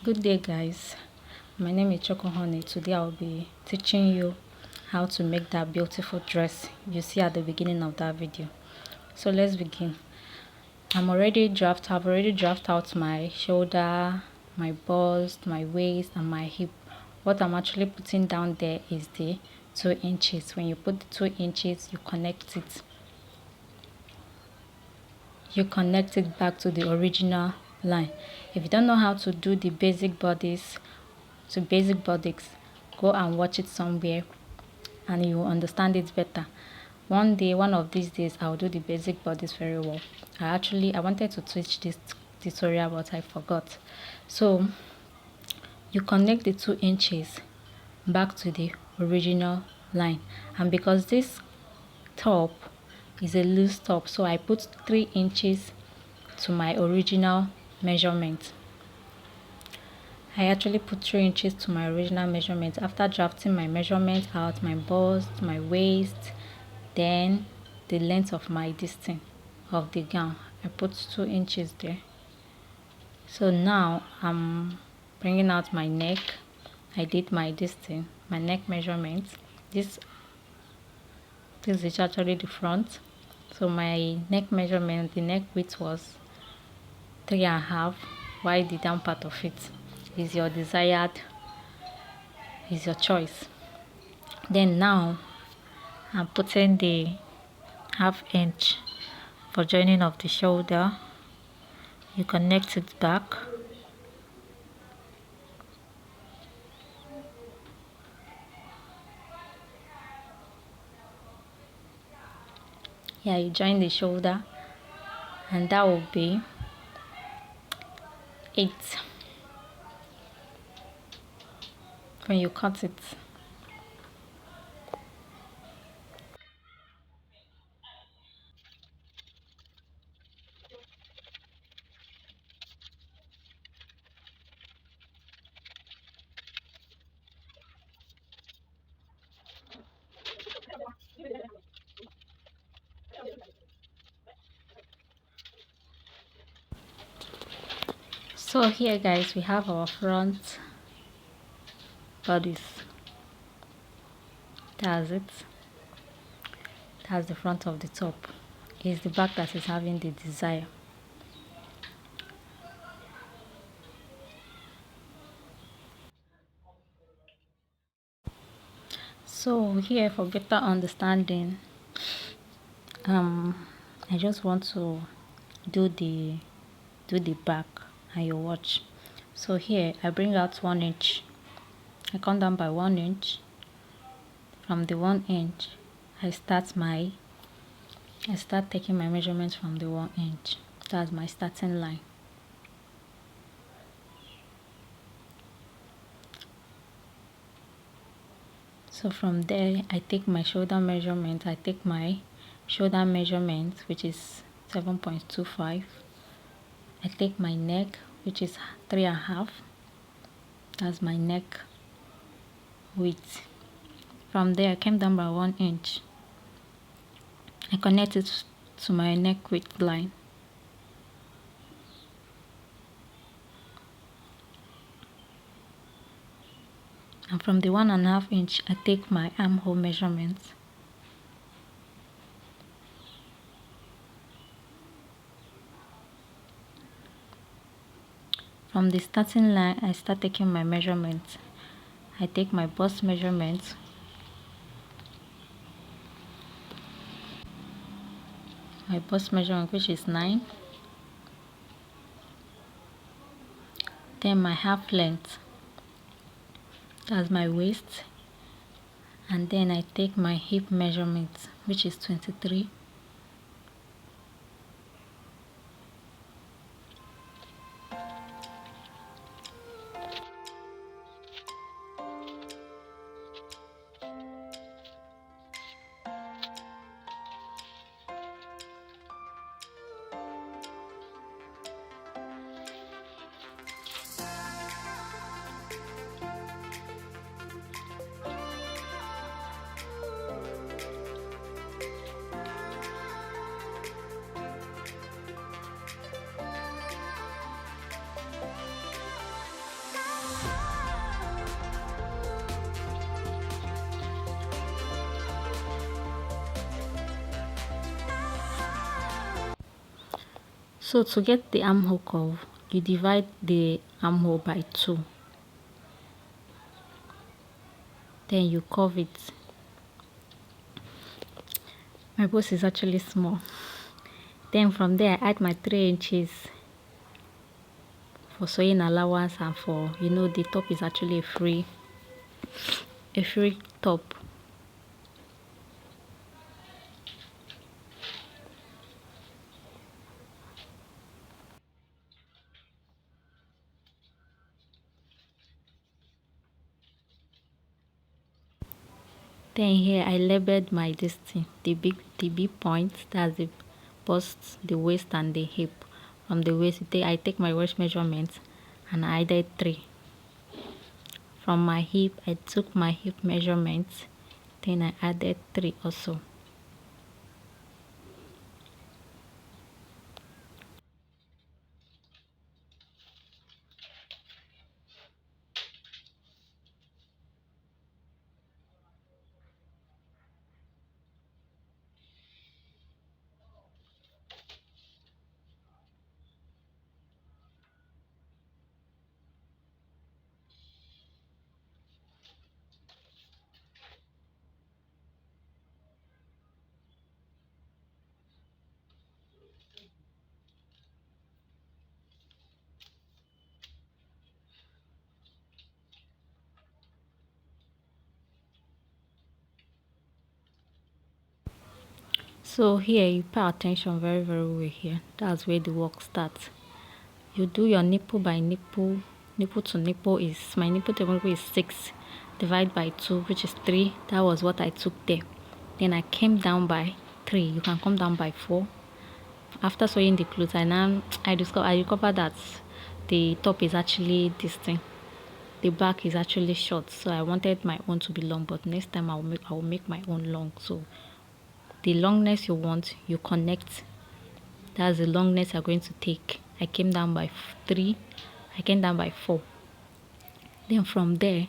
Good day, guys. My name is Choco Honey. Today I'll be teaching you how to make that beautiful dress you see at the beginning of that video. So let's begin. I've already drafted out my shoulder, my bust, my waist, and my hip. What I'm actually putting down there is the 2 inches. When you put the 2 inches, you connect it. You connect it back to the original line. If you don't know how to do the basic bodies, go and watch it somewhere and you will understand it better. One of these days, I'll do the basic bodies very well. I wanted to teach this tutorial, but I forgot. So you connect the 2 inches back to the original line, and because this top is a loose top, so I put 3 inches to my original measurement. I actually put 3 inches to my original measurement after drafting my measurement out, my bust, my waist, then the length of my distance of the gown. I put 2 inches there. So now I'm bringing out my neck. I did my distance, my neck measurement. This is actually the front. So my neck measurement, the neck width was 3.5, while the down part of it is your choice. Then now I'm putting the 1/2 inch for joining of the shoulder. You connect it back. Yeah, you join the shoulder, and that will be 8 when you cut it. So here, guys, we have our front bodies. That's it. That's the front of the top. It's the back that is having the desire. So here, for better understanding, I just want to do the back, and you watch. So here I bring out 1 inch. I come down by 1 inch. From the 1 inch, I start taking my measurements from the 1 inch. That's my starting line. So from there, I take my shoulder measurement. Which is 7.25. I take my neck, which is 3.5. That's my neck width. From there, I came down by 1 inch. I connect it to my neck width line. And from the 1.5 inch, I take my armhole measurement. From the starting line, I start taking my measurements. I take my bust measurement. My bust measurement, which is 9. Then my half length. That's my waist. And then I take my hip measurement, which is 23. So to get the armhole curve, you divide the armhole by 2. Then you curve it. My boss is actually small. Then from there I add my 3 inches for sewing allowance, and for the top is actually a free top. Then here I labeled my distance, the big points, that's the bust, the waist and the hip. From the waist I take my waist measurement and I added 3. From my hip I took my hip measurement, then I added 3 also. So here you pay attention very well here. That's where the work starts. You do your nipple by nipple. Nipple to nipple is, my nipple to nipple is 6. Divide by 2, which is 3. That was what I took there. Then I came down by 3. You can come down by 4. After sewing the clothes, I discovered that the top is actually this thing. The back is actually short, so I wanted my own to be long, but next time I will make my own long. So the longness you want, you connect. That's the longness you're going to take. I came down by 3. I came down by 4. Then from there,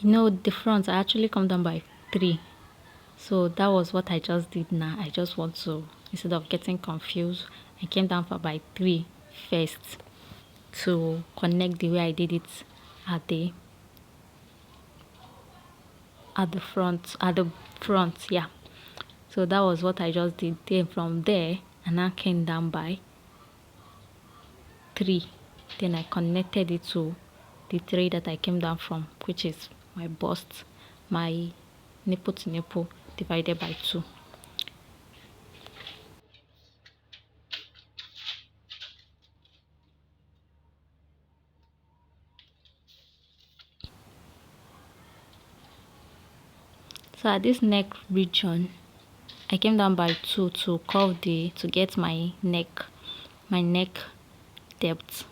the front, I actually come down by 3. So that was what I just did now. I just want to, instead of getting confused, I came down by 3 first to connect the way I did it at the front, yeah. So that was what I just did. Then from there, and I came down by 3. Then I connected it to the 3 that I came down from, which is my bust, my nipple to nipple divided by 2. So at this neck region, I came down by 2 to curve to get my neck depth.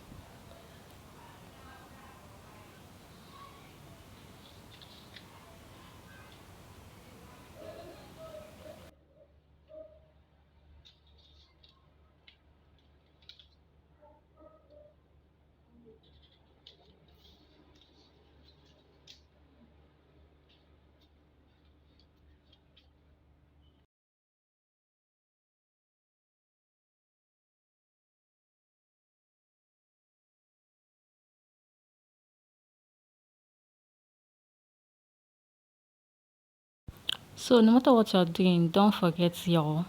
So no matter what you're doing, don't forget your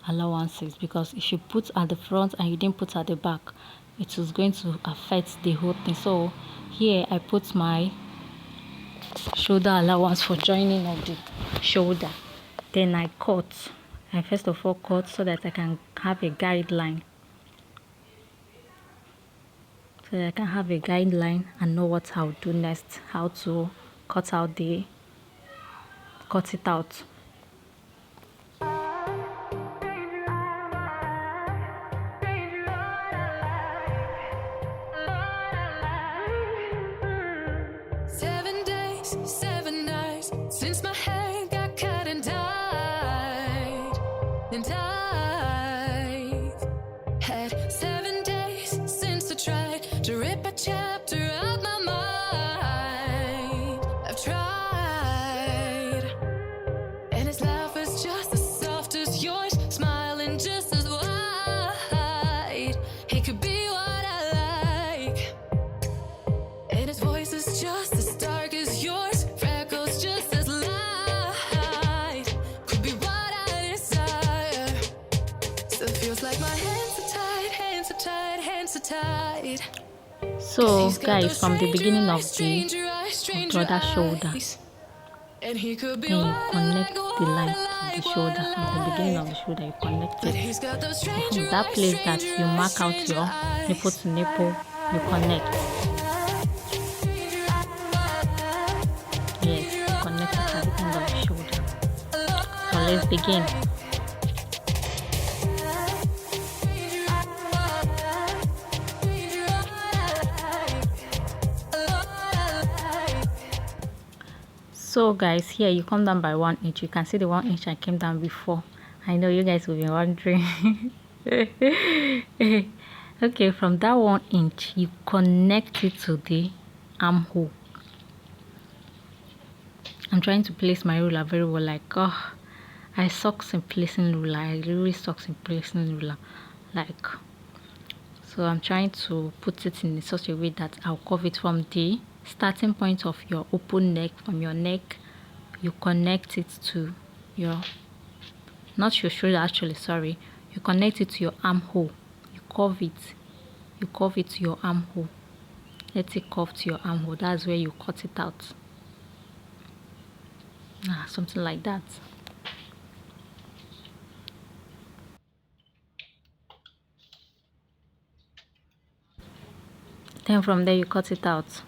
allowances, because if you put at the front and you didn't put at the back, it is going to affect the whole thing. So here I put my shoulder allowance for joining of the shoulder. Then I cut. I first of all cut so that I can have a guideline. So that I can have a guideline and know what I'll do next, how to cut it out. Since my head got cut and died, and I've had 7 days since I tried to rip a chapter out my mind. So guys, from the beginning of the other shoulder, and he could be then you what connect I the line to the shoulder. From the beginning of the shoulder, you connect it. So from that place that you mark out your nipple to nipple, you connect. Yes, connect it at the end of the shoulder. So let's begin. So guys, here you come down by 1 inch. You can see the 1 inch I came down before. I know you guys will be wondering. Okay, from that 1 inch you connect it to the armhole. I'm trying to place my ruler very well. Like, oh, I sucks in placing ruler. I really sucks in placing ruler. Like, so I'm trying to put it in such a way that I'll curve it from the starting point of your open neck. From your neck, you connect it to your, not your shoulder actually, sorry, you connect it to your armhole. You curve it to your armhole. Let it curve to your armhole. That's where you cut it out. Something like that. Then from there you cut it out.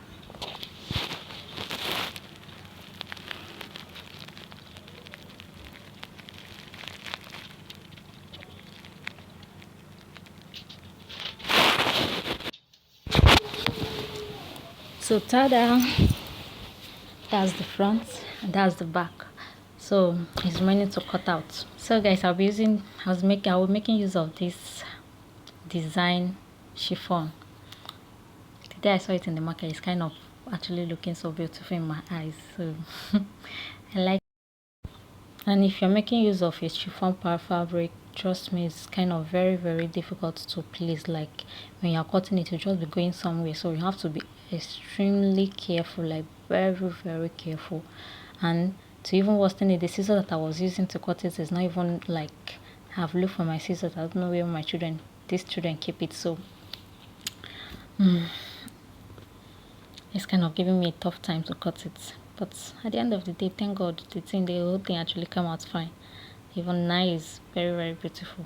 So tada, that's the front and that's the back. So it's remaining to cut out. So guys, I was making use of this design chiffon. The day I saw it in the market, it's kind of actually looking so beautiful in my eyes. So I like it. And if you're making use of a chiffon power fabric, trust me, it's kind of very, very difficult to place. Like when you're cutting it, you'll just be going somewhere. So you have to be extremely careful, like very, very careful. And to even worsen it, the scissors that I was using to cut it is not even like, I've looked for my scissors. I don't know where these children keep it. So it's kind of giving me a tough time to cut it. But at the end of the day, thank God, the whole thing actually came out fine. Even now is very, very beautiful.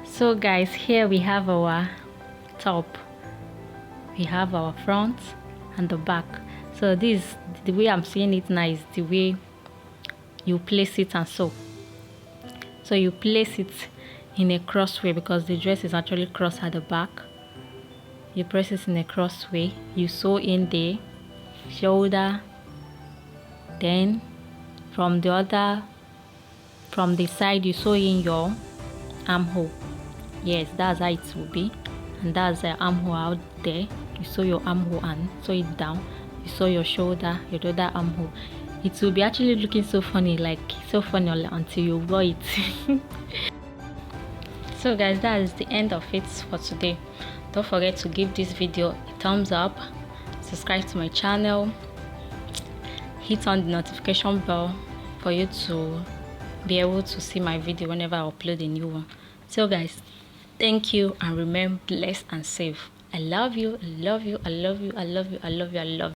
So guys, here we have our top, we have our front and the back. So this, the way I'm seeing it now, is the way you place it and sew. So you place it in a cross way because the dress is actually cross at the back. You press it in a cross way, you sew in the shoulder, then from the side you sew in your armhole. Yes, that's how it will be. And that's the armhole out there. You sew your armhole and sew it down. You sew your shoulder, your other armhole. It will be actually looking so funny, like so funny until you wear it. So guys, that is the end of it for today. Don't forget to give this video a thumbs up, subscribe to my channel, hit on the notification bell for you to be able to see my video whenever I upload a new one. So guys, thank you and remain blessed and safe. I love you, I love you, I love you, I love you, I love you, I love you.